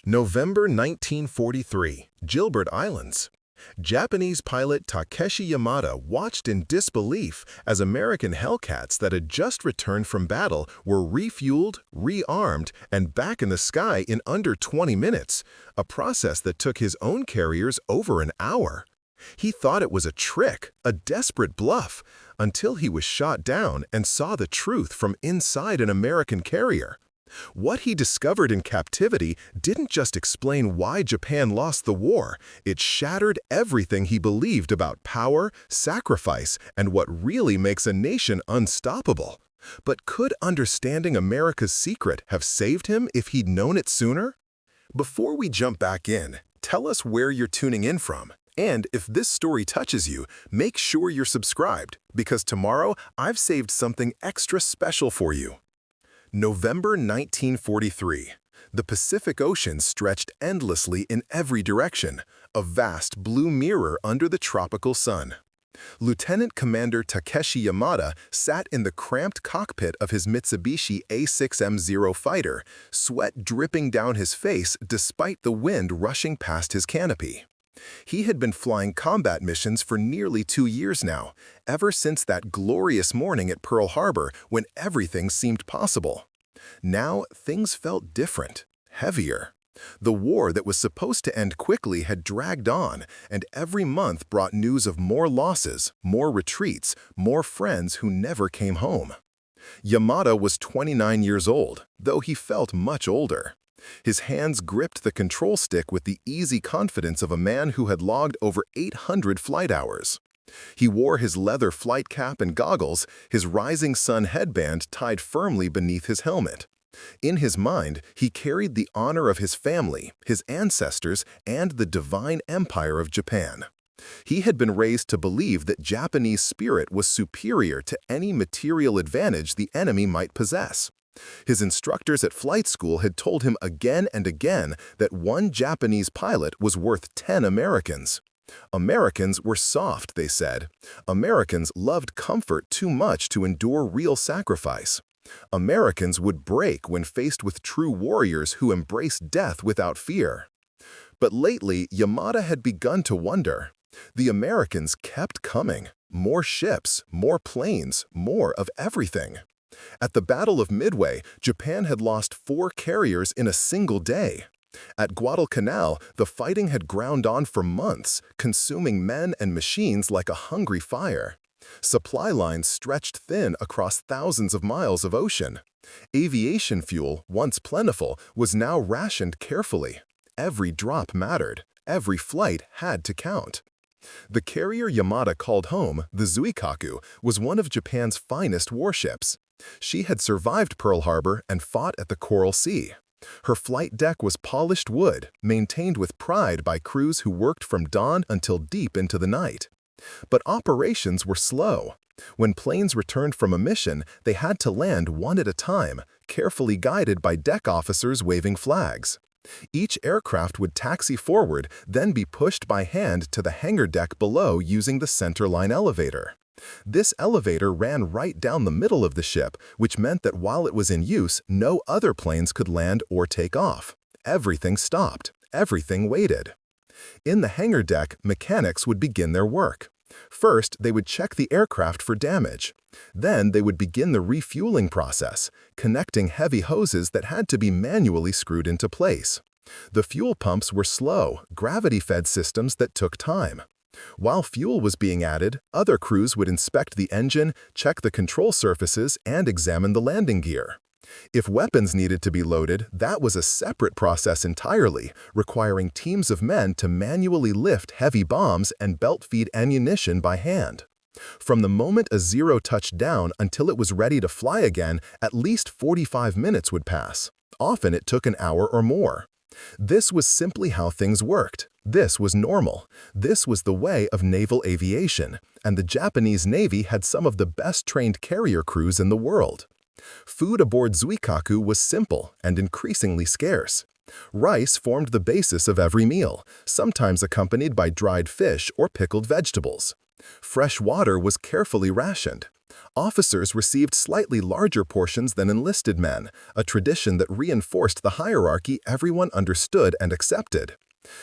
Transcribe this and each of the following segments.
November 1943, Gilbert Islands. Japanese pilot Takeshi Yamada watched in disbelief as American Hellcats that had just returned from battle were refueled, rearmed, and back in the sky in under 20 minutes, a process that took his own carriers over an hour. He thought it was a trick, a desperate bluff, until he was shot down and saw the truth from inside an American carrier. What he discovered in captivity didn't just explain why Japan lost the war, it shattered everything he believed about power, sacrifice, and what really makes a nation unstoppable. But could understanding America's secret have saved him if he'd known it sooner? Before we jump back in, tell us where you're tuning in from. And if this story touches you, make sure you're subscribed, because tomorrow I've saved something extra special for you. November 1943. The Pacific Ocean stretched endlessly in every direction, a vast blue mirror under the tropical sun. Lieutenant Commander Takeshi Yamada sat in the cramped cockpit of his Mitsubishi A6M0 fighter, sweat dripping down his face despite the wind rushing past his canopy. He had been flying combat missions for nearly 2 years now, ever since that glorious morning at Pearl Harbor when everything seemed possible. Now, things felt different, heavier. The war that was supposed to end quickly had dragged on, and every month brought news of more losses, more retreats, more friends who never came home. Yamada was 29 years old, though he felt much older. His hands gripped the control stick with the easy confidence of a man who had logged over 800 flight hours. He wore his leather flight cap and goggles, his rising sun headband tied firmly beneath his helmet. In his mind, he carried the honor of his family, his ancestors, and the divine empire of Japan. He had been raised to believe that Japanese spirit was superior to any material advantage the enemy might possess. His instructors at flight school had told him again and again that one Japanese pilot was worth 10 Americans. Americans were soft, they said. Americans loved comfort too much to endure real sacrifice. Americans would break when faced with true warriors who embraced death without fear. But lately, Yamada had begun to wonder. The Americans kept coming. More ships, more planes, more of everything. At the Battle of Midway, Japan had lost 4 carriers in a single day. At Guadalcanal, the fighting had ground on for months, consuming men and machines like a hungry fire. Supply lines stretched thin across thousands of miles of ocean. Aviation fuel, once plentiful, was now rationed carefully. Every drop mattered. Every flight had to count. The carrier Yamada called home, the Zuikaku, was one of Japan's finest warships. She had survived Pearl Harbor and fought at the Coral Sea. Her flight deck was polished wood, maintained with pride by crews who worked from dawn until deep into the night. But operations were slow. When planes returned from a mission, they had to land one at a time, carefully guided by deck officers waving flags. Each aircraft would taxi forward, then be pushed by hand to the hangar deck below using the centerline elevator. This elevator ran right down the middle of the ship, which meant that while it was in use, no other planes could land or take off. Everything stopped. Everything waited. In the hangar deck, mechanics would begin their work. First, they would check the aircraft for damage. Then they would begin the refueling process, connecting heavy hoses that had to be manually screwed into place. The fuel pumps were slow, gravity-fed systems that took time. While fuel was being added, other crews would inspect the engine, check the control surfaces, and examine the landing gear. If weapons needed to be loaded, that was a separate process entirely, requiring teams of men to manually lift heavy bombs and belt-feed ammunition by hand. From the moment a Zero touched down until it was ready to fly again, at least 45 minutes would pass. Often it took an hour or more. This was simply how things worked. This was normal. This was the way of naval aviation, and the Japanese Navy had some of the best-trained carrier crews in the world. Food aboard Zuikaku was simple and increasingly scarce. Rice formed the basis of every meal, sometimes accompanied by dried fish or pickled vegetables. Fresh water was carefully rationed. Officers received slightly larger portions than enlisted men, a tradition that reinforced the hierarchy everyone understood and accepted.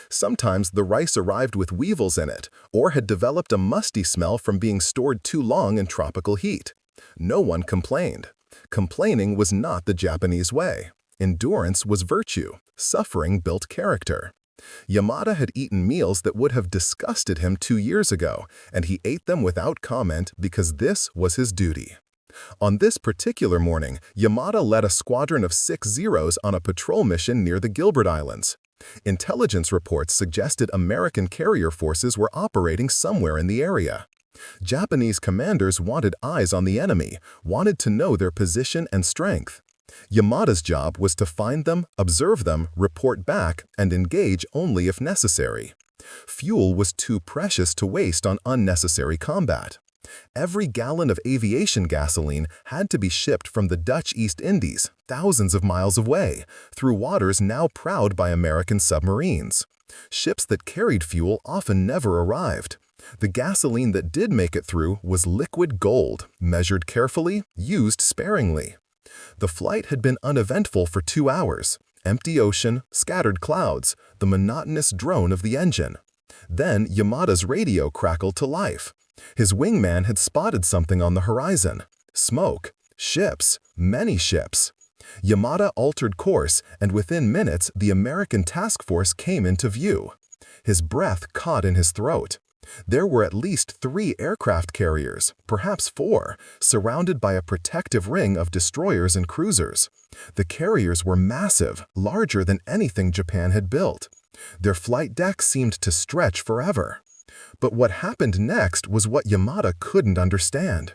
Sometimes the rice arrived with weevils in it, or had developed a musty smell from being stored too long in tropical heat. No one complained. Complaining was not the Japanese way. Endurance was virtue. Suffering built character. Yamada had eaten meals that would have disgusted him 2 years ago, and he ate them without comment because this was his duty. On this particular morning, Yamada led a squadron of 6 Zeros on a patrol mission near the Gilbert Islands. Intelligence reports suggested American carrier forces were operating somewhere in the area. Japanese commanders wanted eyes on the enemy, wanted to know their position and strength. Yamada's job was to find them, observe them, report back, and engage only if necessary. Fuel was too precious to waste on unnecessary combat. Every gallon of aviation gasoline had to be shipped from the Dutch East Indies, thousands of miles away, through waters now prowled by American submarines. Ships that carried fuel often never arrived. The gasoline that did make it through was liquid gold, measured carefully, used sparingly. The flight had been uneventful for 2 hours. Empty ocean, scattered clouds, the monotonous drone of the engine. Then Yamada's radio crackled to life. His wingman had spotted something on the horizon. Smoke. Ships. Many ships. Yamada altered course, and within minutes the American task force came into view. His breath caught in his throat. There were at least 3 aircraft carriers, perhaps 4, surrounded by a protective ring of destroyers and cruisers. The carriers were massive, larger than anything Japan had built. Their flight decks seemed to stretch forever. But what happened next was what Yamada couldn't understand.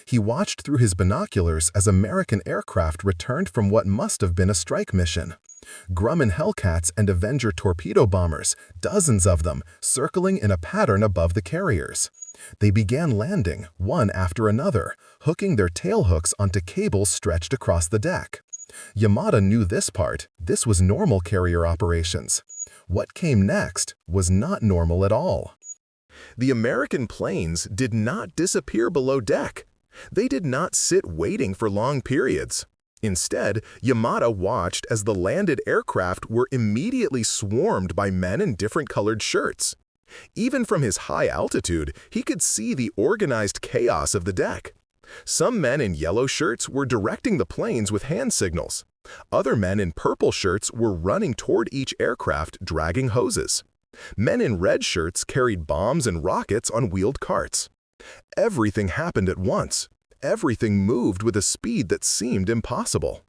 He watched through his binoculars as American aircraft returned from what must have been a strike mission. Grumman Hellcats and Avenger torpedo bombers, dozens of them, circling in a pattern above the carriers. They began landing, one after another, hooking their tailhooks onto cables stretched across the deck. Yamada knew this part. This was normal carrier operations. What came next was not normal at all. The American planes did not disappear below deck. They did not sit waiting for long periods. Instead, Yamada watched as the landed aircraft were immediately swarmed by men in different colored shirts. Even from his high altitude, he could see the organized chaos of the deck. Some men in yellow shirts were directing the planes with hand signals. Other men in purple shirts were running toward each aircraft, dragging hoses. Men in red shirts carried bombs and rockets on wheeled carts. Everything happened at once. Everything moved with a speed that seemed impossible.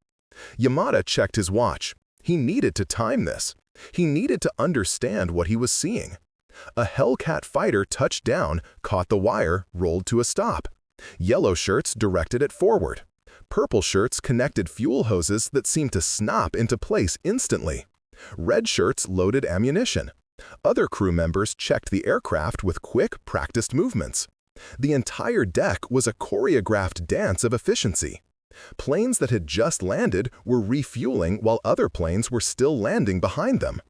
Yamada checked his watch. He needed to time this. He needed to understand what he was seeing. A Hellcat fighter touched down, caught the wire, rolled to a stop. Yellow shirts directed it forward. Purple shirts connected fuel hoses that seemed to snap into place instantly. Red shirts loaded ammunition. Other crew members checked the aircraft with quick, practiced movements. The entire deck was a choreographed dance of efficiency. Planes that had just landed were refueling while other planes were still landing behind them.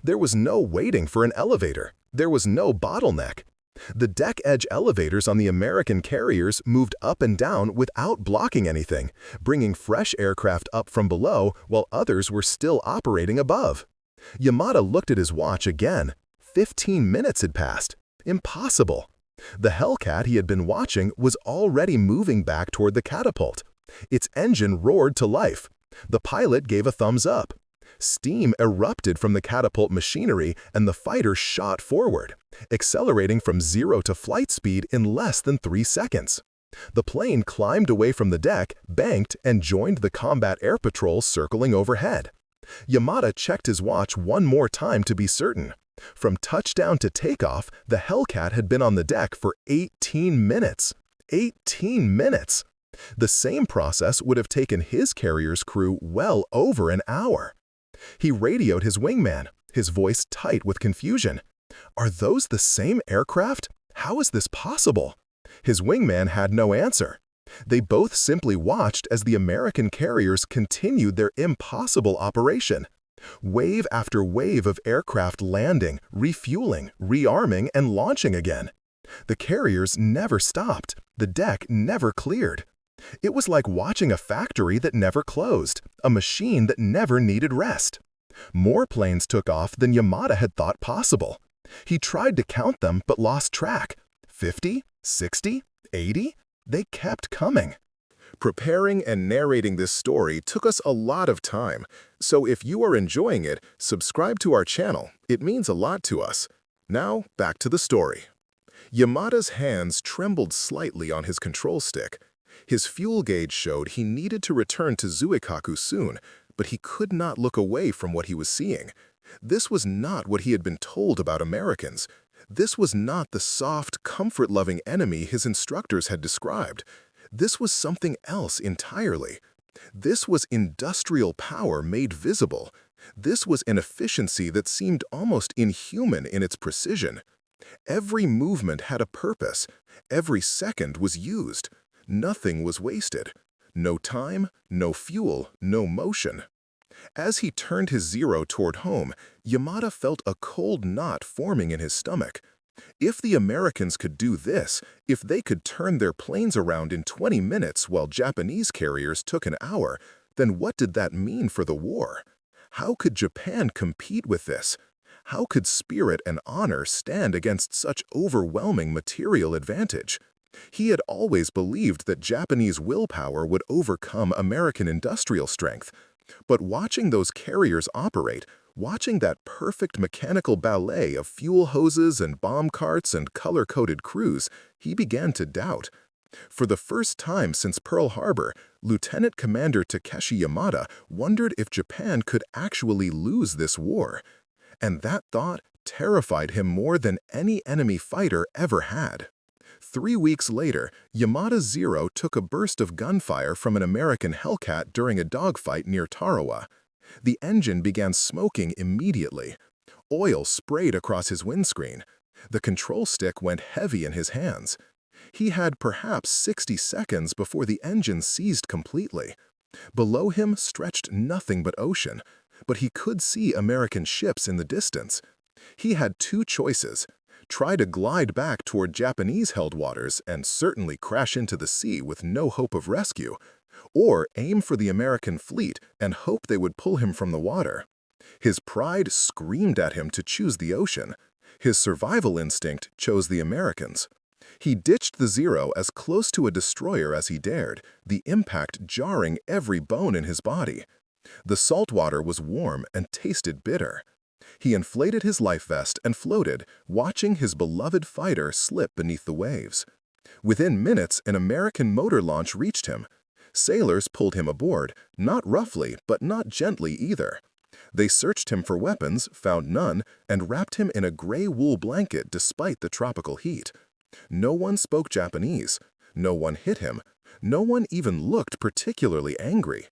There was no waiting for an elevator. There was no bottleneck. The deck edge elevators on the American carriers moved up and down without blocking anything, bringing fresh aircraft up from below while others were still operating above. Yamada looked at his watch again. 15 minutes had passed. Impossible. The Hellcat he had been watching was already moving back toward the catapult. Its engine roared to life. The pilot gave a thumbs up. Steam erupted from the catapult machinery and the fighter shot forward, accelerating from 0 to flight speed in less than 3 seconds. The plane climbed away from the deck, banked, and joined the combat air patrol circling overhead. Yamada checked his watch one more time to be certain. From touchdown to takeoff, the Hellcat had been on the deck for 18 minutes. 18 minutes! The same process would have taken his carrier's crew well over an hour. He radioed his wingman, his voice tight with confusion. Are those the same aircraft? How is this possible? His wingman had no answer. They both simply watched as the American carriers continued their impossible operation. Wave after wave of aircraft landing, refueling, rearming, and launching again. The carriers never stopped. The deck never cleared. It was like watching a factory that never closed, a machine that never needed rest. More planes took off than Yamada had thought possible. He tried to count them but lost track. 50, 60, 80? They kept coming. Preparing and narrating this story took us a lot of time, so if you are enjoying it, subscribe to our channel. It means a lot to us. Now, back to the story. Yamada's hands trembled slightly on his control stick. His fuel gauge showed he needed to return to Zuikaku soon, but he could not look away from what he was seeing. This was not what he had been told about Americans. This was not the soft, comfort-loving enemy his instructors had described. This was something else entirely. This was industrial power made visible. This was an efficiency that seemed almost inhuman in its precision. Every movement had a purpose. Every second was used. Nothing was wasted. No time, no fuel, no motion. As he turned his Zero toward home, Yamada felt a cold knot forming in his stomach. If the Americans could do this, if they could turn their planes around in 20 minutes while Japanese carriers took an hour, then what did that mean for the war? How could Japan compete with this? How could spirit and honor stand against such overwhelming material advantage? He had always believed that Japanese willpower would overcome American industrial strength. But watching those carriers operate, watching that perfect mechanical ballet of fuel hoses and bomb carts and color-coded crews, he began to doubt. For the first time since Pearl Harbor, Lieutenant Commander Takeshi Yamada wondered if Japan could actually lose this war. And that thought terrified him more than any enemy fighter ever had. 3 weeks later, Yamada's Zero took a burst of gunfire from an American Hellcat during a dogfight near Tarawa. The engine began smoking immediately. Oil sprayed across his windscreen. The control stick went heavy in his hands. He had perhaps 60 seconds before the engine seized completely. Below him stretched nothing but ocean, but he could see American ships in the distance. He had 2 choices: try to glide back toward Japanese-held waters and certainly crash into the sea with no hope of rescue, or aim for the American fleet and hope they would pull him from the water. His pride screamed at him to choose the ocean. His survival instinct chose the Americans. He ditched the Zero as close to a destroyer as he dared, the impact jarring every bone in his body. The salt water was warm and tasted bitter. He inflated his life vest and floated, watching his beloved fighter slip beneath the waves. Within minutes, an American motor launch reached him. Sailors pulled him aboard, not roughly, but not gently either. They searched him for weapons, found none, and wrapped him in a gray wool blanket despite the tropical heat. No one spoke Japanese. No one hit him. No one even looked particularly angry.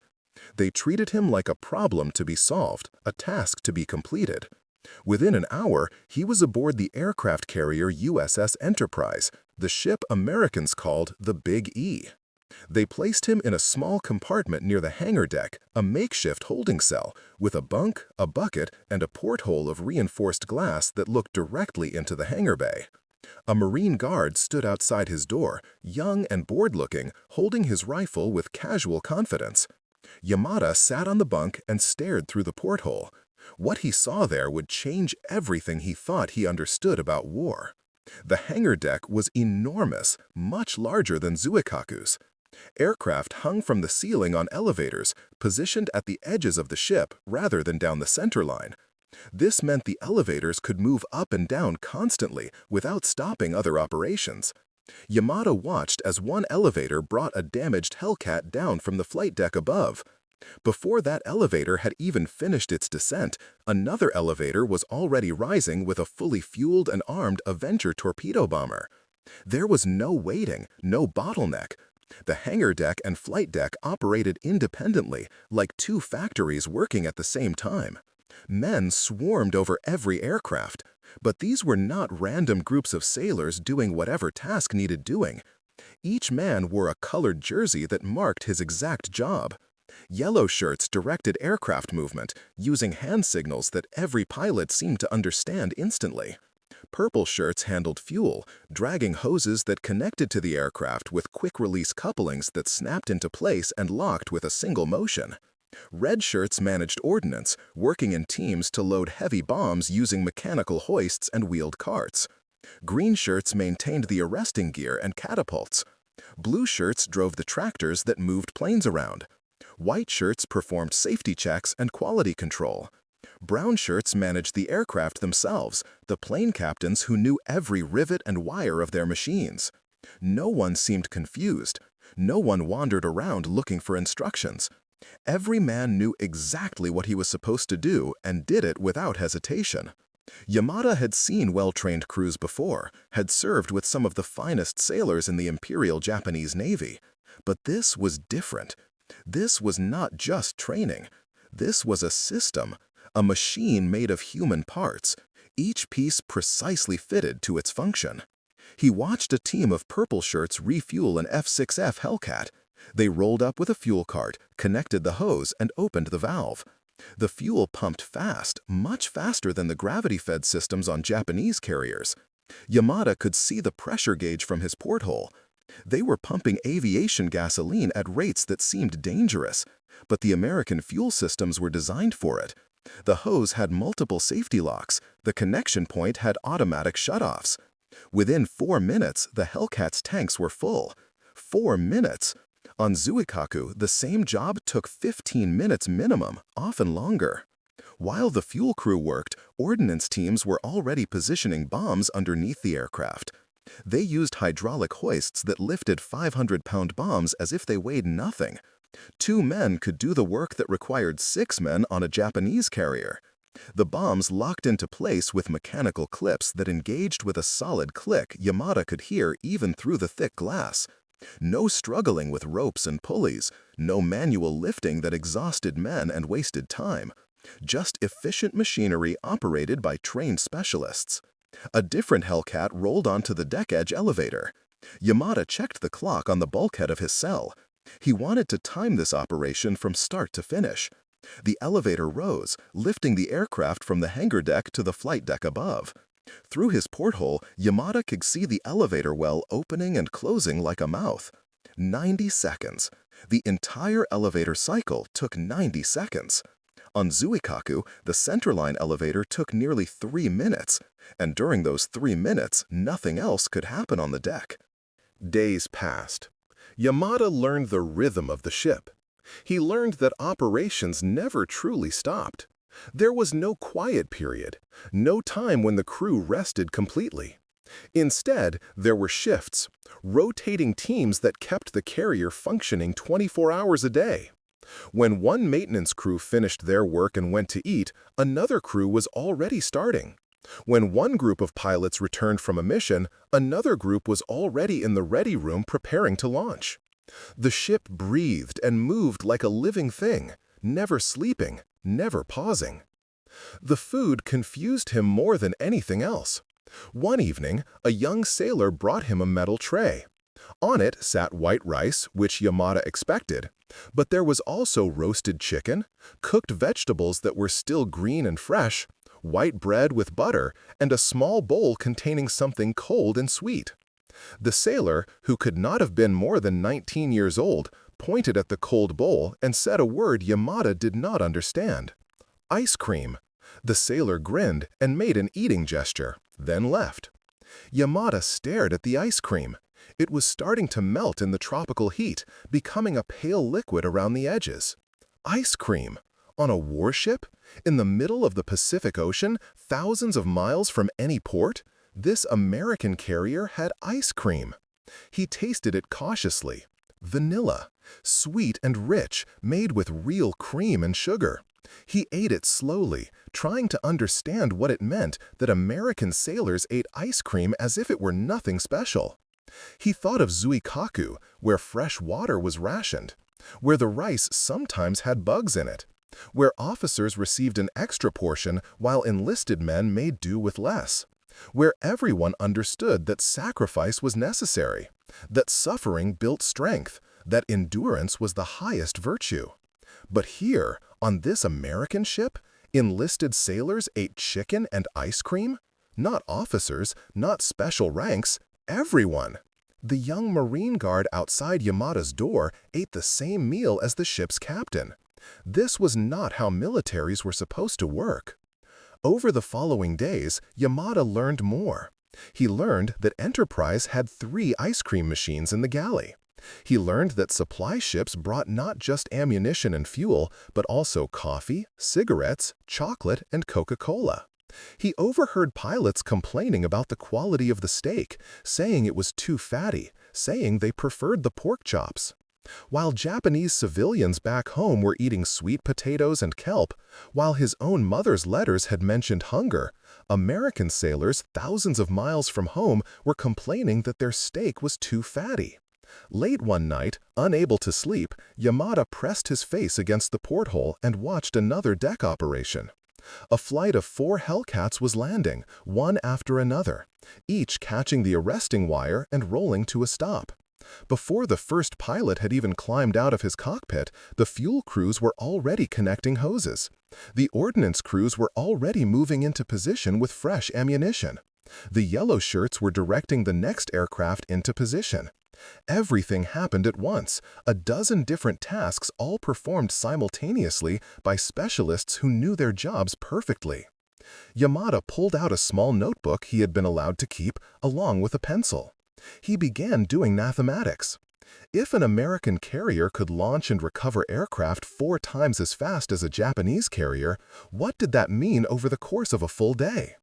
They treated him like a problem to be solved, a task to be completed. Within an hour, he was aboard the aircraft carrier USS Enterprise, the ship Americans called the Big E. They placed him in a small compartment near the hangar deck, a makeshift holding cell, with a bunk, a bucket, and a porthole of reinforced glass that looked directly into the hangar bay. A Marine guard stood outside his door, young and bored-looking, holding his rifle with casual confidence. Yamada sat on the bunk and stared through the porthole. What he saw there would change everything he thought he understood about war. The hangar deck was enormous, much larger than Zuikaku's. Aircraft hung from the ceiling on elevators, positioned at the edges of the ship rather than down the center line. This meant the elevators could move up and down constantly without stopping other operations. Yamada watched as one elevator brought a damaged Hellcat down from the flight deck above. Before that elevator had even finished its descent, another elevator was already rising with a fully fueled and armed Avenger torpedo bomber. There was no waiting, no bottleneck. The hangar deck and flight deck operated independently, like 2 factories working at the same time. Men swarmed over every aircraft, but these were not random groups of sailors doing whatever task needed doing. Each man wore a colored jersey that marked his exact job. Yellow shirts directed aircraft movement, using hand signals that every pilot seemed to understand instantly. purple shirts handled fuel, dragging hoses that connected to the aircraft with quick-release couplings that snapped into place and locked with a single motion. Red shirts managed ordnance, working in teams to load heavy bombs using mechanical hoists and wheeled carts. Green shirts maintained the arresting gear and catapults. Blue shirts drove the tractors that moved planes around. White shirts performed safety checks and quality control. Brown shirts managed the aircraft themselves, the plane captains who knew every rivet and wire of their machines. No one seemed confused. No one wandered around looking for instructions. Every man knew exactly what he was supposed to do and did it without hesitation. Yamada had seen well-trained crews before, had served with some of the finest sailors in the Imperial Japanese Navy. But this was different. This was not just training. This was a system, a machine made of human parts, each piece precisely fitted to its function. He watched a team of purple shirts refuel an F-6F Hellcat. They rolled up with a fuel cart, connected the hose, and opened the valve. The fuel pumped fast, much faster than the gravity-fed systems on Japanese carriers. Yamada could see the pressure gauge from his porthole. They were pumping aviation gasoline at rates that seemed dangerous, but the American fuel systems were designed for it. The hose had multiple safety locks. The connection point had automatic shutoffs. Within 4 minutes, the Hellcat's tanks were full. 4 minutes! On Zuikaku, the same job took 15 minutes minimum, often longer. While the fuel crew worked, ordnance teams were already positioning bombs underneath the aircraft. They used hydraulic hoists that lifted 500-pound bombs as if they weighed nothing. 2 men could do the work that required 6 men on a Japanese carrier. The bombs locked into place with mechanical clips that engaged with a solid click Yamada could hear even through the thick glass. No struggling with ropes and pulleys, no manual lifting that exhausted men and wasted time. Just efficient machinery operated by trained specialists. A different Hellcat rolled onto the deck edge elevator. Yamada checked the clock on the bulkhead of his cell. He wanted to time this operation from start to finish. The elevator rose, lifting the aircraft from the hangar deck to the flight deck above. Through his porthole, Yamada could see the elevator well opening and closing like a mouth. 90 seconds. The entire elevator cycle took 90 seconds. On Zuikaku, the centerline elevator took nearly 3 minutes, and during those 3 minutes, nothing else could happen on the deck. Days passed. Yamada learned the rhythm of the ship. He learned that operations never truly stopped. There was no quiet period, no time when the crew rested completely. Instead, there were shifts, rotating teams that kept the carrier functioning 24 hours a day. When one maintenance crew finished their work and went to eat, another crew was already starting. When one group of pilots returned from a mission, another group was already in the ready room preparing to launch. The ship breathed and moved like a living thing, never sleeping, never pausing. The food confused him more than anything else. One evening, a young sailor brought him a metal tray. On it sat white rice, which Yamada expected, but there was also roasted chicken, cooked vegetables that were still green and fresh, white bread with butter, and a small bowl containing something cold and sweet. The sailor, who could not have been more than 19 years old, pointed at the cold bowl and said a word Yamada did not understand. Ice cream. The sailor grinned and made an eating gesture, then left. Yamada stared at the ice cream. It was starting to melt in the tropical heat, becoming a pale liquid around the edges. Ice cream? On a warship? In the middle of the Pacific Ocean, thousands of miles from any port? This American carrier had ice cream. He tasted it cautiously. Vanilla. Sweet and rich, made with real cream and sugar. He ate it slowly, trying to understand what it meant that American sailors ate ice cream as if it were nothing special. He thought of Zuikaku, where fresh water was rationed, where the rice sometimes had bugs in it, where officers received an extra portion while enlisted men made do with less, where everyone understood that sacrifice was necessary, that suffering built strength, that endurance was the highest virtue. But here, on this American ship, enlisted sailors ate chicken and ice cream? Not officers, not special ranks, everyone. The young Marine guard outside Yamada's door ate the same meal as the ship's captain. This was not how militaries were supposed to work. Over the following days, Yamada learned more. He learned that Enterprise had 3 ice cream machines in the galley. He learned that supply ships brought not just ammunition and fuel, but also coffee, cigarettes, chocolate, and Coca-Cola. He overheard pilots complaining about the quality of the steak, saying it was too fatty, saying they preferred the pork chops. While Japanese civilians back home were eating sweet potatoes and kelp, while his own mother's letters had mentioned hunger, American sailors thousands of miles from home were complaining that their steak was too fatty. Late one night, unable to sleep, Yamada pressed his face against the porthole and watched another deck operation. A flight of 4 Hellcats was landing, one after another, each catching the arresting wire and rolling to a stop. Before the first pilot had even climbed out of his cockpit, the fuel crews were already connecting hoses. The ordnance crews were already moving into position with fresh ammunition. The yellow shirts were directing the next aircraft into position. Everything happened at once, a dozen different tasks all performed simultaneously by specialists who knew their jobs perfectly. Yamada pulled out a small notebook he had been allowed to keep, along with a pencil. He began doing mathematics. If an American carrier could launch and recover aircraft 4 times as fast as a Japanese carrier, what did that mean over the course of a full day?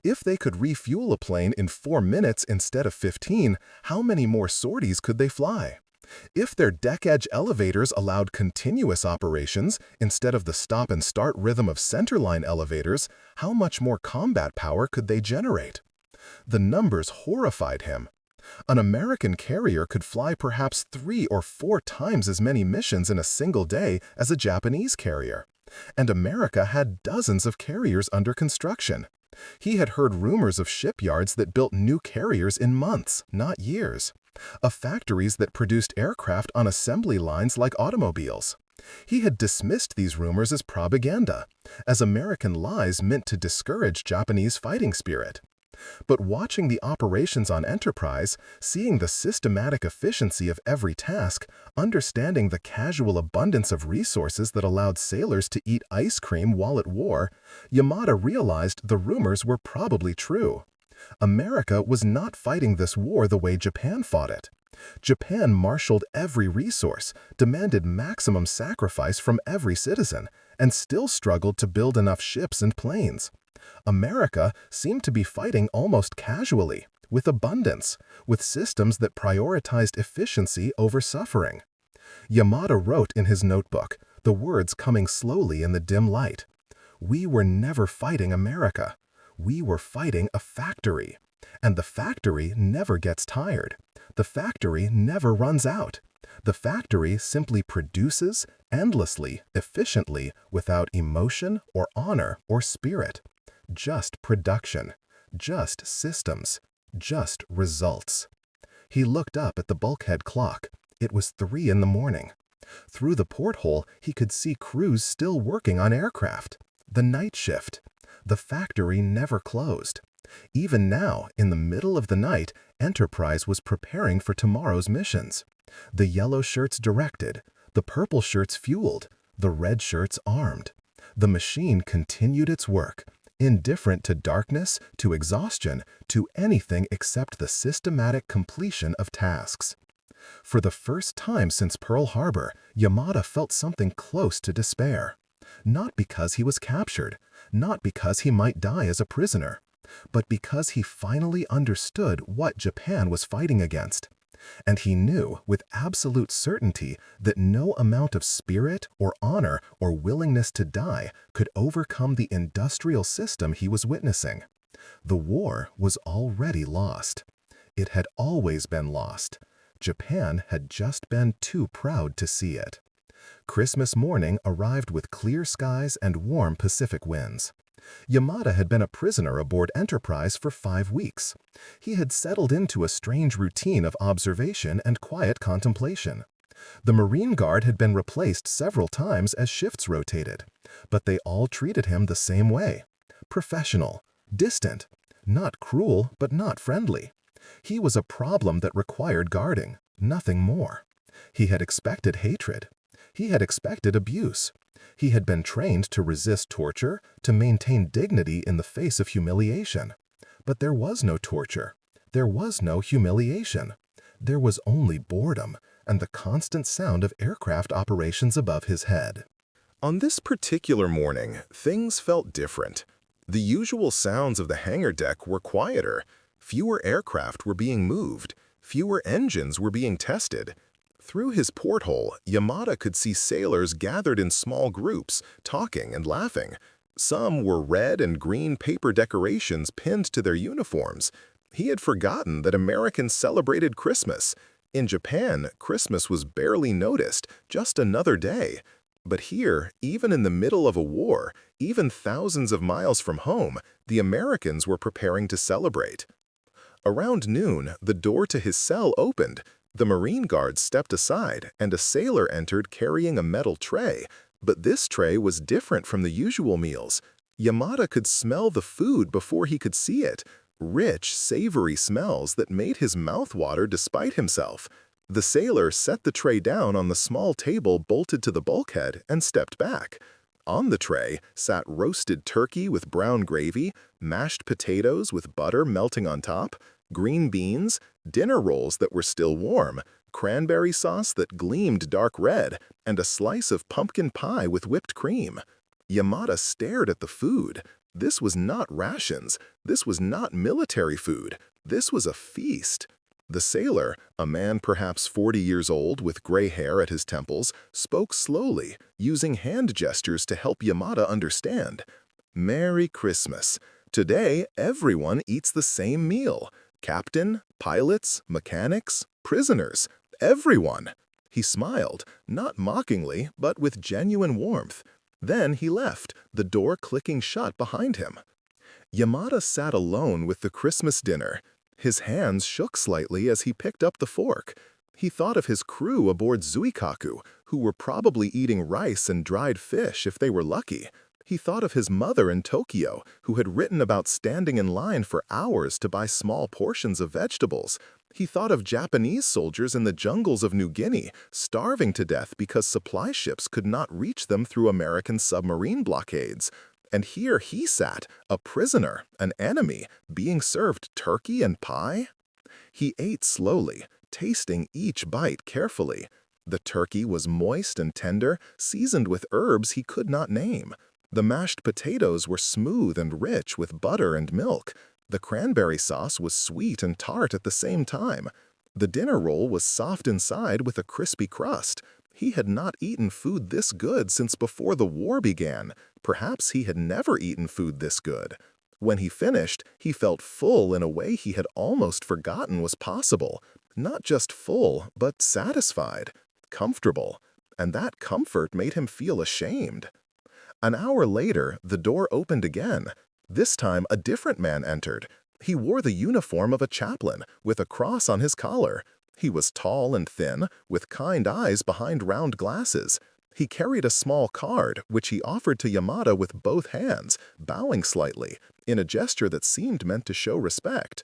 If they could refuel a plane in 4 minutes instead of 15, how many more sorties could they fly? If their deck-edge elevators allowed continuous operations instead of the stop-and-start rhythm of centerline elevators, how much more combat power could they generate? The numbers horrified him. An American carrier could fly perhaps 3 or 4 times as many missions in a single day as a Japanese carrier. And America had dozens of carriers under construction. He had heard rumors of shipyards that built new carriers in months, not years, of factories that produced aircraft on assembly lines like automobiles. He had dismissed these rumors as propaganda, as American lies meant to discourage Japanese fighting spirit. But watching the operations on Enterprise, seeing the systematic efficiency of every task, understanding the casual abundance of resources that allowed sailors to eat ice cream while at war, Yamada realized the rumors were probably true. America was not fighting this war the way Japan fought it. Japan marshaled every resource, demanded maximum sacrifice from every citizen, and still struggled to build enough ships and planes. America seemed to be fighting almost casually, with abundance, with systems that prioritized efficiency over suffering. Yamada wrote in his notebook, the words coming slowly in the dim light. We were never fighting America. We were fighting a factory. And the factory never gets tired. The factory never runs out. The factory simply produces endlessly, efficiently, without emotion or honor or spirit. Just production, just systems, just results. He looked up at the bulkhead clock. It was 3 in the morning. Through the porthole, he could see crews still working on aircraft. The night shift. The factory never closed. Even now, in the middle of the night, Enterprise was preparing for tomorrow's missions. The yellow shirts directed, the purple shirts fueled, the red shirts armed. The machine continued its work, indifferent to darkness, to exhaustion, to anything except the systematic completion of tasks. For the first time since Pearl Harbor, Yamada felt something close to despair. Not because he was captured, not because he might die as a prisoner, but because he finally understood what Japan was fighting against. And he knew with absolute certainty that no amount of spirit or honor or willingness to die could overcome the industrial system he was witnessing. The war was already lost. It had always been lost. Japan had just been too proud to see it. Christmas morning arrived with clear skies and warm Pacific winds. Yamada had been a prisoner aboard Enterprise for 5 weeks. He had settled into a strange routine of observation and quiet contemplation. The Marine Guard had been replaced several times as shifts rotated, but they all treated him the same way. Professional, distant, Not cruel, but not friendly. He was a problem that required guarding, nothing more. He had expected hatred. He had expected abuse. He had been trained to resist torture, to maintain dignity in the face of humiliation. But there was no torture. There was no humiliation. There was only boredom and the constant sound of aircraft operations above his head. On this particular morning, things felt different. The usual sounds of the hangar deck were quieter. Fewer aircraft were being moved. Fewer engines were being tested. Through his porthole, Yamada could see sailors gathered in small groups, talking and laughing. Some were red and green paper decorations pinned to their uniforms. He had forgotten that Americans celebrated Christmas. In Japan, Christmas was barely noticed, just another day. But here, even in the middle of a war, even thousands of miles from home, the Americans were preparing to celebrate. Around noon, the door to his cell opened. The Marine guards stepped aside, and a sailor entered carrying a metal tray. But this tray was different from the usual meals. Yamada could smell the food before he could see it. Rich, savory smells that made his mouth water despite himself. The sailor set the tray down on the small table bolted to the bulkhead and stepped back. On the tray sat roasted turkey with brown gravy, mashed potatoes with butter melting on top, green beans, dinner rolls that were still warm, cranberry sauce that gleamed dark red, and a slice of pumpkin pie with whipped cream. Yamada stared at the food. This was not rations. This was not military food. This was a feast. The sailor, a man perhaps 40 years old with gray hair at his temples, spoke slowly, using hand gestures to help Yamada understand. Merry Christmas. Today, everyone eats the same meal. Captain, pilots, mechanics, prisoners, everyone. He smiled, not mockingly, but with genuine warmth. Then he left, the door clicking shut behind him. Yamada sat alone with the Christmas dinner. His hands shook slightly as he picked up the fork. He thought of his crew aboard Zuikaku, who were probably eating rice and dried fish if they were lucky. He thought of his mother in Tokyo, who had written about standing in line for hours to buy small portions of vegetables. He thought of Japanese soldiers in the jungles of New Guinea, starving to death because supply ships could not reach them through American submarine blockades. And here he sat, a prisoner, an enemy, being served turkey and pie? He ate slowly, tasting each bite carefully. The turkey was moist and tender, seasoned with herbs he could not name. The mashed potatoes were smooth and rich with butter and milk. The cranberry sauce was sweet and tart at the same time. The dinner roll was soft inside with a crispy crust. He had not eaten food this good since before the war began. Perhaps he had never eaten food this good. When he finished, he felt full in a way he had almost forgotten was possible. Not just full, but satisfied, comfortable. And that comfort made him feel ashamed. An hour later, the door opened again. This time, a different man entered. He wore the uniform of a chaplain, with a cross on his collar. He was tall and thin, with kind eyes behind round glasses. He carried a small card, which he offered to Yamada with both hands, bowing slightly, in a gesture that seemed meant to show respect.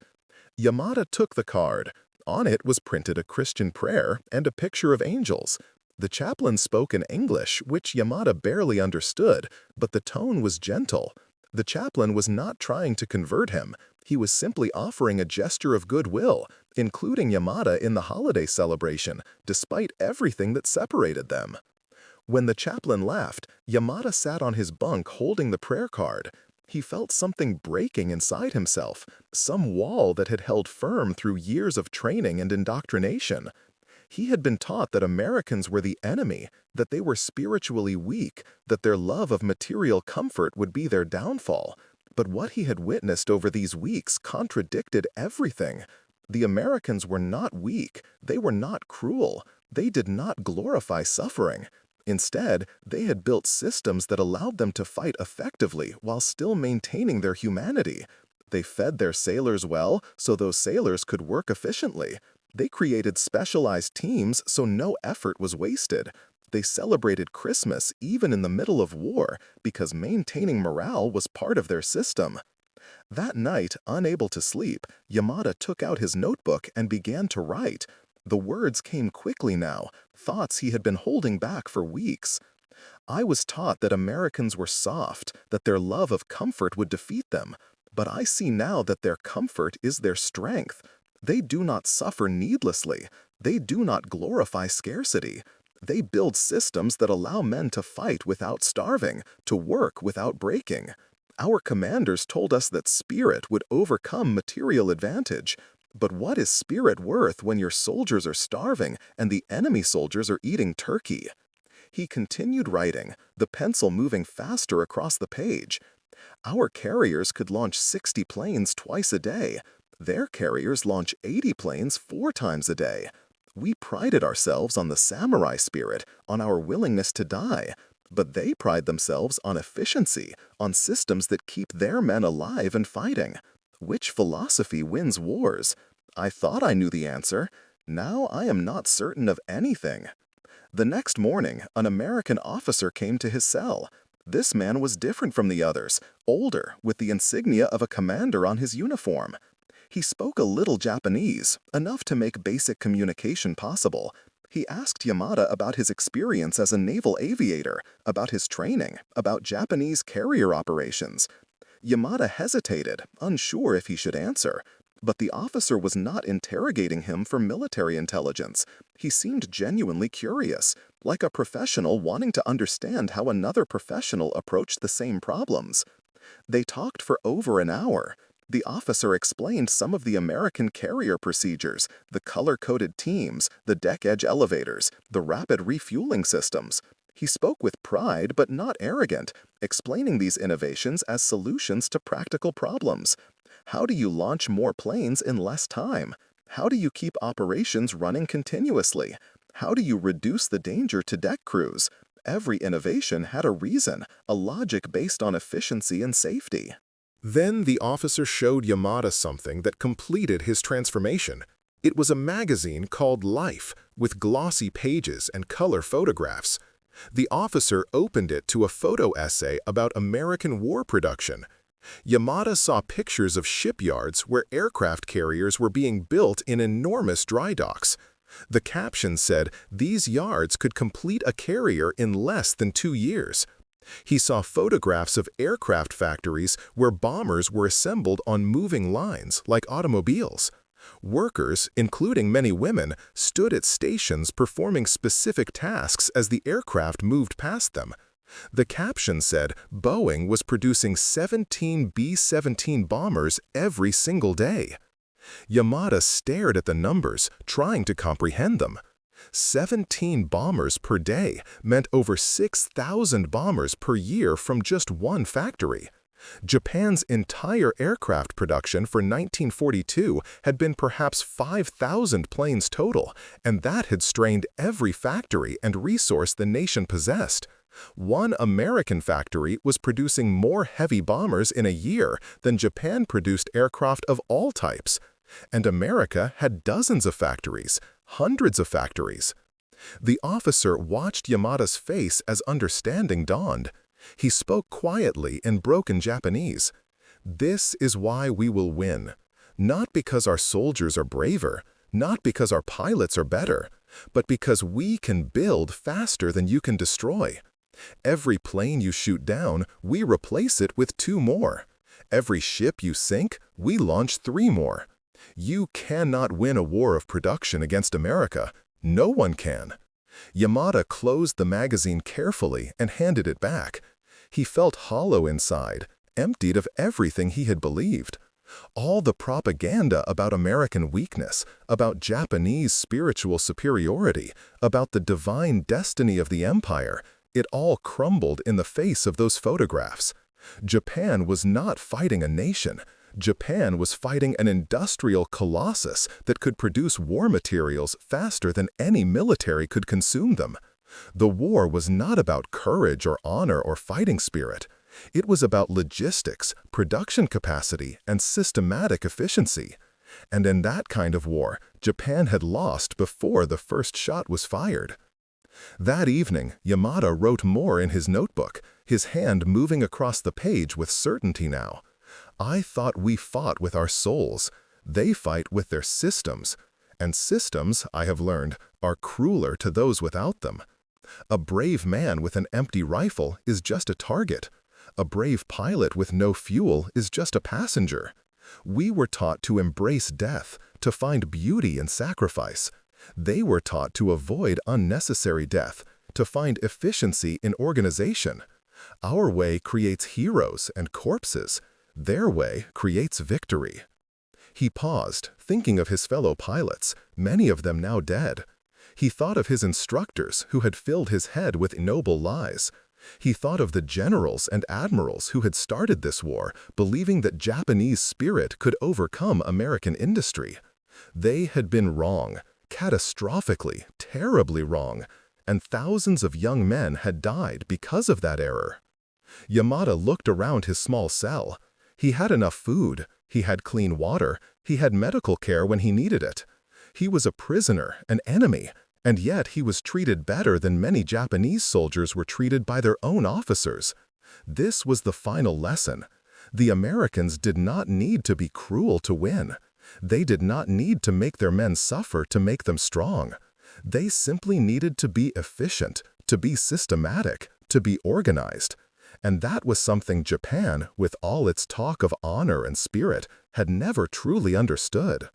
Yamada took the card. On it was printed a Christian prayer and a picture of angels. The chaplain spoke in English, which Yamada barely understood, but the tone was gentle. The chaplain was not trying to convert him. He was simply offering a gesture of goodwill, including Yamada in the holiday celebration, despite everything that separated them. When the chaplain left, Yamada sat on his bunk holding the prayer card. He felt something breaking inside himself, some wall that had held firm through years of training and indoctrination. He had been taught that Americans were the enemy, that they were spiritually weak, that their love of material comfort would be their downfall. But what he had witnessed over these weeks contradicted everything. The Americans were not weak, they were not cruel, they did not glorify suffering. Instead, they had built systems that allowed them to fight effectively while still maintaining their humanity. They fed their sailors well so those sailors could work efficiently. They created specialized teams so no effort was wasted. They celebrated Christmas even in the middle of war because maintaining morale was part of their system. That night, unable to sleep, Yamada took out his notebook and began to write. The words came quickly now, thoughts he had been holding back for weeks. I was taught that Americans were soft, that their love of comfort would defeat them. But I see now that their comfort is their strength. They do not suffer needlessly. They do not glorify scarcity. They build systems that allow men to fight without starving, to work without breaking. Our commanders told us that spirit would overcome material advantage. But what is spirit worth when your soldiers are starving and the enemy soldiers are eating turkey? He continued writing, the pencil moving faster across the page. Our carriers could launch 60 planes twice a day. Their carriers launch 80 planes 4 times a day. We prided ourselves on the samurai spirit, on our willingness to die. But they pride themselves on efficiency, on systems that keep their men alive and fighting. Which philosophy wins wars? I thought I knew the answer. Now I am not certain of anything. The next morning, an American officer came to his cell. This man was different from the others, older, with the insignia of a commander on his uniform. He spoke a little Japanese, enough to make basic communication possible. He asked Yamada about his experience as a naval aviator, about his training, about Japanese carrier operations. Yamada hesitated, unsure if he should answer. But the officer was not interrogating him for military intelligence. He seemed genuinely curious, like a professional wanting to understand how another professional approached the same problems. They talked for over an hour. The officer explained some of the American carrier procedures, the color-coded teams, the deck-edge elevators, the rapid refueling systems. He spoke with pride but not arrogant, explaining these innovations as solutions to practical problems. How do you launch more planes in less time? How do you keep operations running continuously? How do you reduce the danger to deck crews? Every innovation had a reason, a logic based on efficiency and safety. Then the officer showed Yamada something that completed his transformation. It was a magazine called Life, with glossy pages and color photographs. The officer opened it to a photo essay about American war production. Yamada saw pictures of shipyards where aircraft carriers were being built in enormous dry docks. The caption said these yards could complete a carrier in less than 2 years. He saw photographs of aircraft factories where bombers were assembled on moving lines like automobiles. Workers, including many women, stood at stations performing specific tasks as the aircraft moved past them. The caption said Boeing was producing 17 B-17 bombers every single day. Yamada stared at the numbers, trying to comprehend them. 17 bombers per day meant over 6,000 bombers per year from just one factory. Japan's entire aircraft production for 1942 had been perhaps 5,000 planes total, and that had strained every factory and resource the nation possessed. One American factory was producing more heavy bombers in a year than Japan produced aircraft of all types. And America had dozens of factories, hundreds of factories. The officer watched Yamada's face as understanding dawned. He spoke quietly in broken Japanese. This is why we will win. Not because our soldiers are braver, not because our pilots are better, but because we can build faster than you can destroy. Every plane you shoot down, we replace it with 2 more. Every ship you sink, we launch 3 more. You cannot win a war of production against America. No one can. Yamada closed the magazine carefully and handed it back. He felt hollow inside, emptied of everything he had believed. All the propaganda about American weakness, about Japanese spiritual superiority, about the divine destiny of the empire, it all crumbled in the face of those photographs. Japan was not fighting a nation. Japan was fighting an industrial colossus that could produce war materials faster than any military could consume them. The war was not about courage or honor or fighting spirit. It was about logistics, production capacity, and systematic efficiency. And in that kind of war, Japan had lost before the first shot was fired. That evening, Yamada wrote more in his notebook, his hand moving across the page with certainty now. I thought we fought with our souls. They fight with their systems. And systems, I have learned, are crueler to those without them. A brave man with an empty rifle is just a target. A brave pilot with no fuel is just a passenger. We were taught to embrace death, to find beauty in sacrifice. They were taught to avoid unnecessary death, to find efficiency in organization. Our way creates heroes and corpses. Their way creates victory. He paused, thinking of his fellow pilots, many of them now dead. He thought of his instructors who had filled his head with noble lies. He thought of the generals and admirals who had started this war, believing that Japanese spirit could overcome American industry. They had been wrong, catastrophically, terribly wrong, and thousands of young men had died because of that error. Yamada looked around his small cell. He had enough food, he had clean water, he had medical care when he needed it. He was a prisoner, an enemy, and yet he was treated better than many Japanese soldiers were treated by their own officers. This was the final lesson. The Americans did not need to be cruel to win. They did not need to make their men suffer to make them strong. They simply needed to be efficient, to be systematic, to be organized. And that was something Japan, with all its talk of honor and spirit, had never truly understood.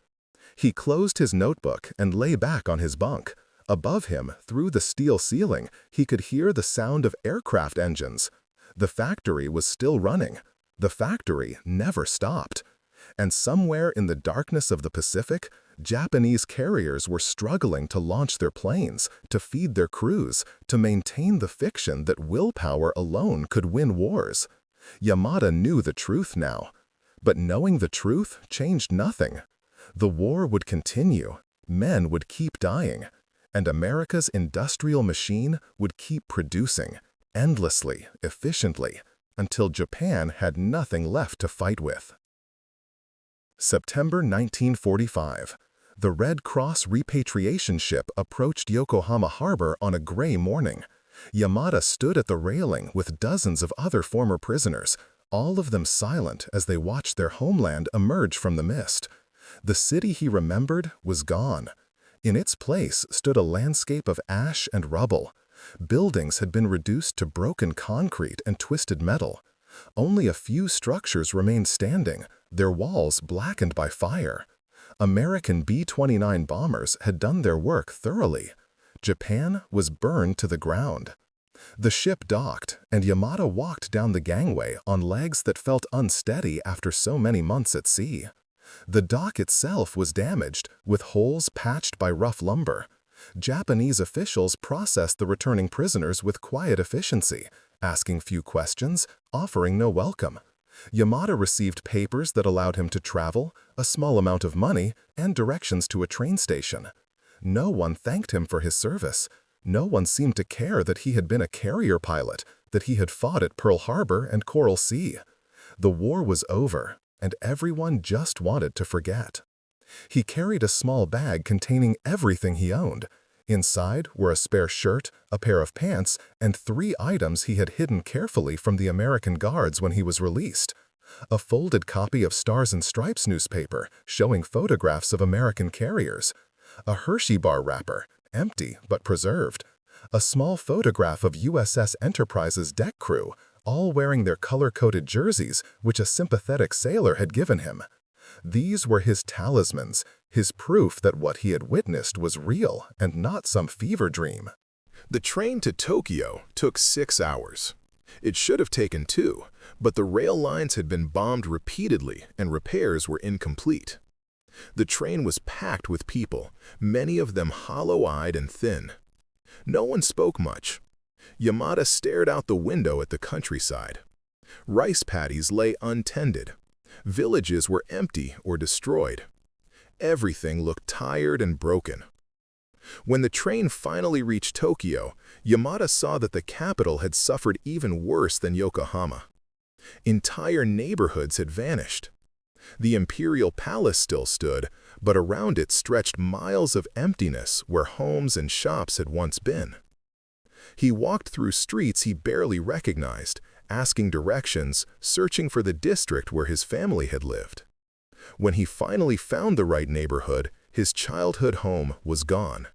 He closed his notebook and lay back on his bunk. Above him, through the steel ceiling, he could hear the sound of aircraft engines. The factory was still running. The factory never stopped. And somewhere in the darkness of the Pacific, Japanese carriers were struggling to launch their planes, to feed their crews, to maintain the fiction that willpower alone could win wars. Yamada knew the truth now. But knowing the truth changed nothing. The war would continue, men would keep dying, and America's industrial machine would keep producing, endlessly, efficiently, until Japan had nothing left to fight with. September 1945. The Red Cross repatriation ship approached Yokohama Harbor on a gray morning. Yamada stood at the railing with dozens of other former prisoners, all of them silent as they watched their homeland emerge from the mist. The city he remembered was gone. In its place stood a landscape of ash and rubble. Buildings had been reduced to broken concrete and twisted metal. Only a few structures remained standing, their walls blackened by fire. American B-29 bombers had done their work thoroughly. Japan was burned to the ground. The ship docked, and Yamada walked down the gangway on legs that felt unsteady after so many months at sea. The dock itself was damaged, with holes patched by rough lumber. Japanese officials processed the returning prisoners with quiet efficiency, asking few questions, offering no welcome. Yamada received papers that allowed him to travel, a small amount of money, and directions to a train station. No one thanked him for his service. No one seemed to care that he had been a carrier pilot, that he had fought at Pearl Harbor and Coral Sea. The war was over, and everyone just wanted to forget. He carried a small bag containing everything he owned. Inside were a spare shirt, a pair of pants, and 3 items he had hidden carefully from the American guards when he was released. A folded copy of Stars and Stripes newspaper showing photographs of American carriers. A Hershey bar wrapper, empty but preserved. A small photograph of USS Enterprise's deck crew, all wearing their color-coded jerseys which a sympathetic sailor had given him. These were his talismans, his proof that what he had witnessed was real and not some fever dream. The train to Tokyo took 6 hours. It should have taken 2, but the rail lines had been bombed repeatedly and repairs were incomplete. The train was packed with people, many of them hollow-eyed and thin. No one spoke much. Yamada stared out the window at the countryside. Rice paddies lay untended. Villages were empty or destroyed. Everything looked tired and broken. When the train finally reached Tokyo, Yamada saw that the capital had suffered even worse than Yokohama. Entire neighborhoods had vanished. The imperial palace still stood, but around it stretched miles of emptiness where homes and shops had once been. He walked through streets he barely recognized, asking directions, searching for the district where his family had lived. When he finally found the right neighborhood, his childhood home was gone.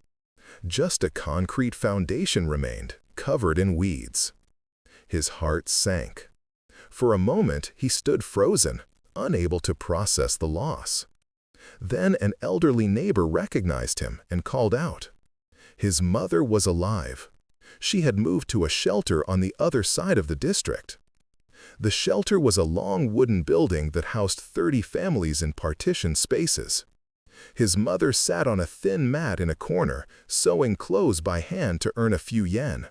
Just a concrete foundation remained, covered in weeds. His heart sank. For a moment, he stood frozen, unable to process the loss. Then an elderly neighbor recognized him and called out. His mother was alive. She had moved to a shelter on the other side of the district. The shelter was a long wooden building that housed 30 families in partitioned spaces. His mother sat on a thin mat in a corner, sewing clothes by hand to earn a few yen.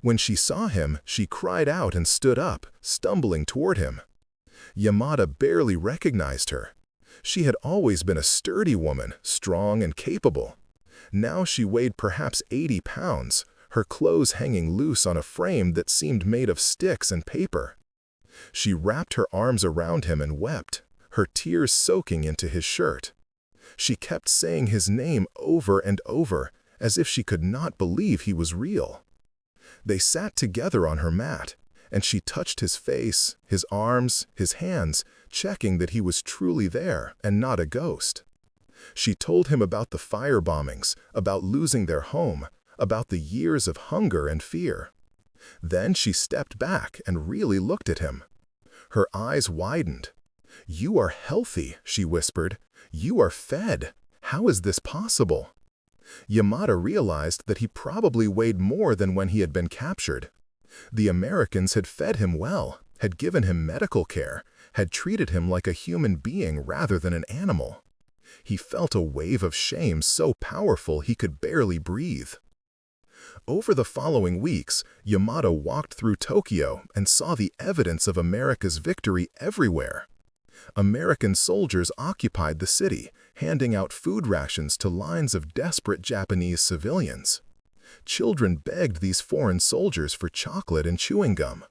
When she saw him, she cried out and stood up, stumbling toward him. Yamada barely recognized her. She had always been a sturdy woman, strong and capable. Now she weighed perhaps 80 pounds, her clothes hanging loose on a frame that seemed made of sticks and paper. She wrapped her arms around him and wept, her tears soaking into his shirt. She kept saying his name over and over, as if she could not believe he was real. They sat together on her mat, and she touched his face, his arms, his hands, checking that he was truly there and not a ghost. She told him about the fire bombings, about losing their home, about the years of hunger and fear. Then she stepped back and really looked at him. Her eyes widened. "You are healthy," she whispered. "You are fed. How is this possible?" Yamada realized that he probably weighed more than when he had been captured. The Americans had fed him well, had given him medical care, had treated him like a human being rather than an animal. He felt a wave of shame so powerful he could barely breathe. Over the following weeks, Yamada walked through Tokyo and saw the evidence of America's victory everywhere. American soldiers occupied the city, handing out food rations to lines of desperate Japanese civilians. Children begged these foreign soldiers for chocolate and chewing gum.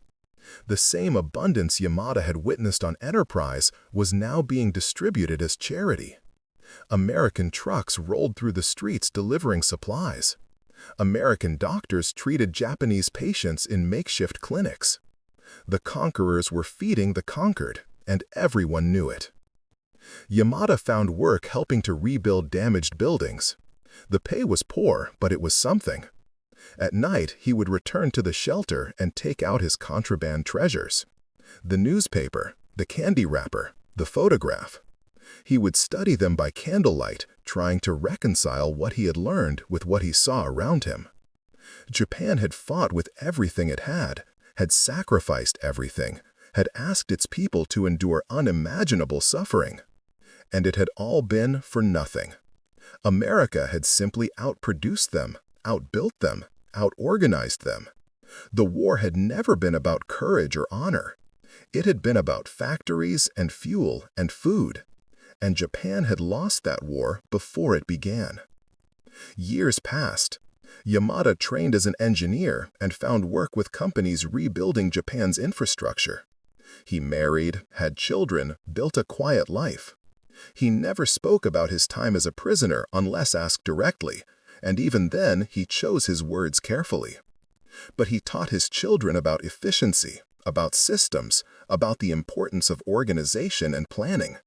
The same abundance Yamada had witnessed on Enterprise was now being distributed as charity. American trucks rolled through the streets delivering supplies. American doctors treated Japanese patients in makeshift clinics. The conquerors were feeding the conquered, and everyone knew it. Yamada found work helping to rebuild damaged buildings. The pay was poor, but it was something. At night, he would return to the shelter and take out his contraband treasures. The newspaper, the candy wrapper, the photograph. He would study them by candlelight, trying to reconcile what he had learned with what he saw around him. Japan had fought with everything it had sacrificed everything, had asked its people to endure unimaginable suffering. And it had all been for nothing. America had simply outproduced them, outbuilt them, outorganized them. The war had never been about courage or honor. It had been about factories and fuel and food. And Japan had lost that war before it began. Years passed. Yamada trained as an engineer and found work with companies rebuilding Japan's infrastructure. He married, had children, built a quiet life. He never spoke about his time as a prisoner unless asked directly, and even then he chose his words carefully. But he taught his children about efficiency, about systems, about the importance of organization and planning.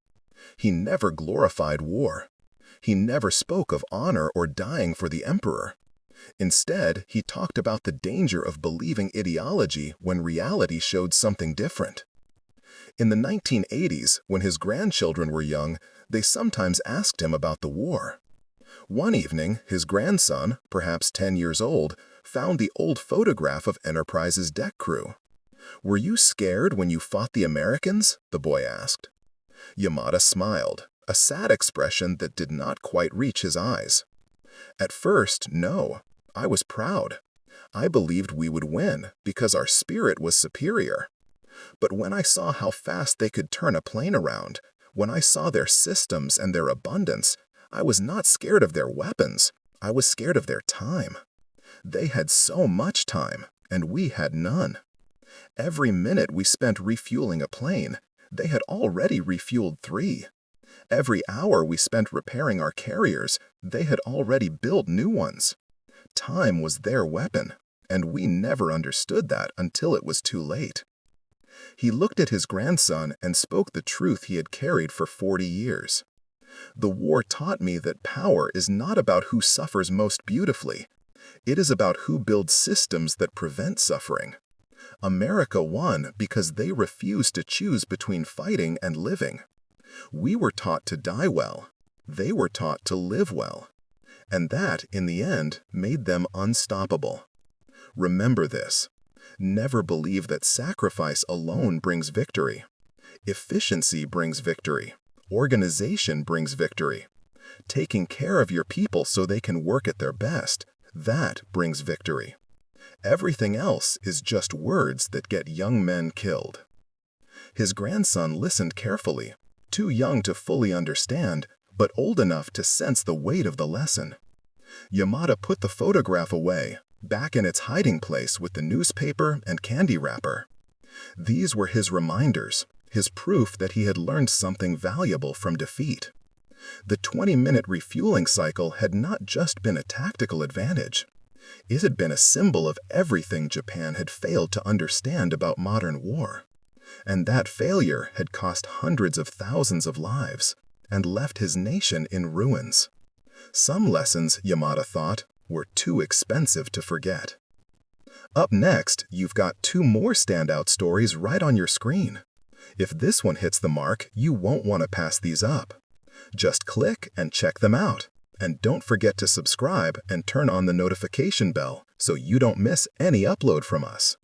He never glorified war. He never spoke of honor or dying for the emperor. Instead, he talked about the danger of believing ideology when reality showed something different. In the 1980s, when his grandchildren were young, they sometimes asked him about the war. One evening, his grandson, perhaps 10 years old, found the old photograph of Enterprise's deck crew. "Were you scared when you fought the Americans?" the boy asked. Yamada smiled, a sad expression that did not quite reach his eyes. "At first, no. I was proud. I believed we would win because our spirit was superior. But when I saw how fast they could turn a plane around, when I saw their systems and their abundance, I was not scared of their weapons. I was scared of their time. They had so much time, and we had none. Every minute we spent refueling a plane, they had already refueled 3. Every hour we spent repairing our carriers, they had already built new ones. Time was their weapon, and we never understood that until it was too late. He looked at his grandson and spoke the truth he had carried for 40 years. The war taught me that power is not about who suffers most beautifully. It is about who builds systems that prevent suffering. America won because they refused to choose between fighting and living. We were taught to die well. They were taught to live well. And that, in the end, made them unstoppable. Remember this. Never believe that sacrifice alone brings victory. Efficiency brings victory. Organization brings victory. Taking care of your people so they can work at their best, that brings victory. Everything else is just words that get young men killed. His grandson listened carefully, too young to fully understand, but old enough to sense the weight of the lesson. Yamada put the photograph away, back in its hiding place with the newspaper and candy wrapper. These were his reminders, his proof that he had learned something valuable from defeat. The 20-minute refueling cycle had not just been a tactical advantage. It had been a symbol of everything Japan had failed to understand about modern war. And that failure had cost hundreds of thousands of lives and left his nation in ruins. Some lessons, Yamada thought, were too expensive to forget. Up next, you've got 2 more standout stories right on your screen. If this one hits the mark, you won't want to pass these up. Just click and check them out. And don't forget to subscribe and turn on the notification bell so you don't miss any upload from us.